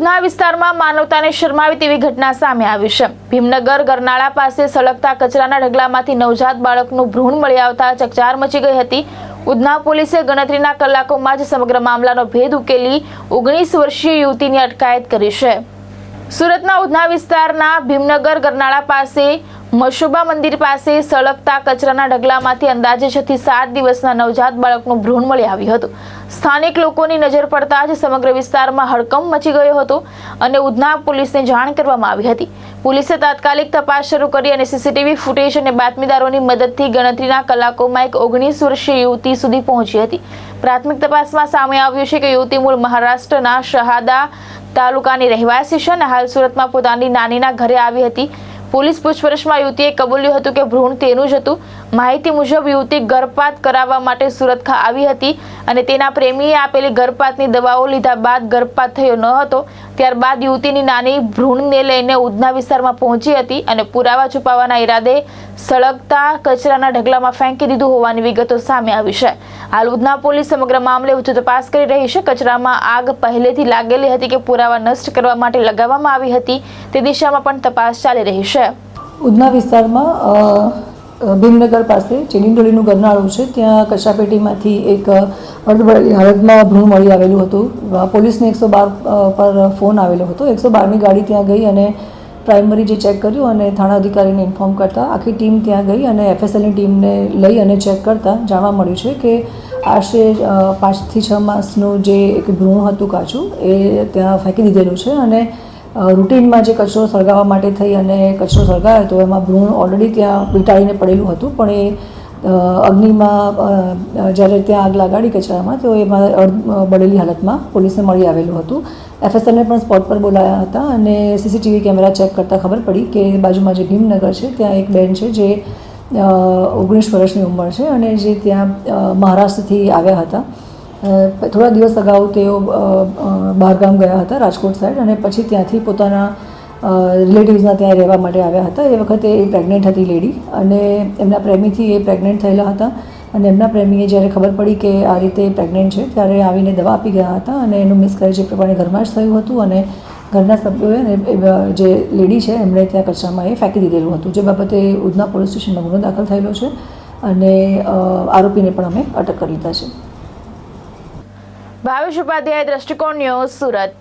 ઉધના વિસ્તારમાં માનવતાને શરમાવી તેવી ઘટના સામે આવી છે। ભીમનગર ગરનાળા પાસે સળગતા કચરાના ઢગલામાંથી નવજાત બાળકનું ભ્રૂણ મળી આવતા ચકચાર મચી ગઈ હતી। ઉધના પોલીસે ગણતરીના કલાકોમાં જ સમગ્ર મામલાનો ભેદ ઉકેલી 19 વર્ષીય યુવતીની અટકાયત કરી છે। સુરતના ઉધના વિસ્તારના ભીમનગર ગરનાળા પાસે મશુબા મંદિર પાસે સળગતા કચરાના ઢગલામાંથી અંદાજે 6 થી 7 દિવસના નવજાત બાળકનું ભ્રૂણ મળી આવ્યું હતું। સ્થાનિક લોકોની નજર પડતા જ સમગ્ર વિસ્તારમાં હડકંપ મચી ગયો હતો અને ઉધના પોલીસને જાણ કરવામાં આવી હતી। પોલીસે તાત્કાલિક તપાસ શરૂ કરી અને સીસીટીવી ફૂટેજ અને બાતમીદારોની મદદથી ગણતરીના કલાકોમાં એક 19 વર્ષીય યુવતી સુધી પહોંચી હતી। પ્રાથમિક તપાસમાં સામે આવ્યું છે કે યુવતી મૂળ મહારાષ્ટ્રના શહાદા તાલુકાની રહેવાસી છે અને હાલ સુરતમાં પોતાની નાનીના ઘરે આવી હતી। પોલીસ પૂછપરછમાં યુવતીએ કબૂલ્યું હતું કે ભ્રૂણ તેનું જ હતું। માહિતી મુજબ યુવતી ગર્ભપાત કરાવવા માટે સુરત આવી હતી અને તેના પ્રેમીએ આપેલી ગર્ભપાતની દવાઓ લીધા બાદ ગર્ભપાત થયો ન હતો। ત્યારબાદ યુવતીની નાની ભ્રૂણને લઈને ઉધના વિસ્તારમાં પહોંચી હતી અને પુરાવા છુપાવવાના ઈરાદે સળગતા કચરાના ઢગલામાં ફેંકી દીધું હોવાની વિગતો સામે આવી છે। હાલ ઉધના પોલીસ સમગ્ર મામલે વધુ તપાસ કરી રહી છે। કચરામાં આગ પહેલેથી લાગેલી હતી કે પુરાવા નષ્ટ કરવા માટે લગાવવામાં આવી હતી તે દિશામાં પણ તપાસ ચાલી રહી છે। ઉધના વિસ્તારમાં ભીમનગર પાસે ચેલીંડોલીનું ગરનાળું છે, ત્યાં કચરાપેટીમાંથી એક અર્ધબળેલી હાલતમાં ભ્રૂણ મળી આવેલું હતું। પોલીસને 112 પર ફોન આવેલો હતો। 112ની ગાડી ત્યાં ગઈ અને પ્રાઇમરી જે ચેક કર્યું અને થાણા અધિકારીને ઇન્ફોર્મ કરતાં આખી ટીમ ત્યાં ગઈ અને એફએસએલની ટીમને લઈ અને ચેક કરતાં જાણવા મળ્યું છે કે આશરે 5 થી 6 માસનું જે એક ભ્રૂણ હતું કાચું એ ત્યાં ફેંકી દીધેલું છે અને રૂટીનમાં જે કચરો સળગાવવા માટે થઈ અને કચરો સળગાવ્યો હતો એમાં ભ્રૂણ ઓલરેડી ત્યાં વીંટાળીને પડેલું હતું, પણ એ અગ્નિમાં જ્યારે ત્યાં આગ લગાડી કચરામાં તો એમાં બળેલી હાલતમાં પોલીસને મળી આવેલું હતું। એફએસએલને પણ સ્પોટ પર બોલાયા હતા અને સીસીટીવી કેમેરા ચેક કરતાં ખબર પડી કે બાજુમાં જે ભીમનગર છે ત્યાં એક બેન છે જે 19 વર્ષની ઉંમર છે અને જે ત્યાં મહારાષ્ટ્રથી આવ્યા હતા। થોડા દિવસ અગાઉ તેઓ બહારગામ ગયા હતા રાજકોટ સાઈડ અને પછી ત્યાંથી પોતાના રિલેટિવ્સના ત્યાં રહેવા માટે આવ્યા હતા। એ વખતે એ પ્રેગ્નન્ટ હતી લેડી અને એમના પ્રેમીથી એ પ્રેગ્નન્ટ થયેલા હતા અને એમના પ્રેમીએ જ્યારે ખબર પડી કે આ રીતે પ્રેગ્નન્ટ છે ત્યારે આવીને દવા આપી ગયા હતા અને એનું મિસકેરેજ એ પ્રમાણે ઘરમાં જ થયું હતું અને ઘરના સભ્યોએ જે લેડી છે એમણે ત્યાં કચરામાં એ ફેંકી દીધેલું હતું, જે બાબતે ઉધના પોલીસ સ્ટેશનમાં ગુનો દાખલ થયેલો છે અને આરોપીને પણ અમે અટક કરી લીધા છે। ભાવેશ ઉપાધ્યાય, દ્રષ્ટિકોણ ન્યૂઝ, સુરત।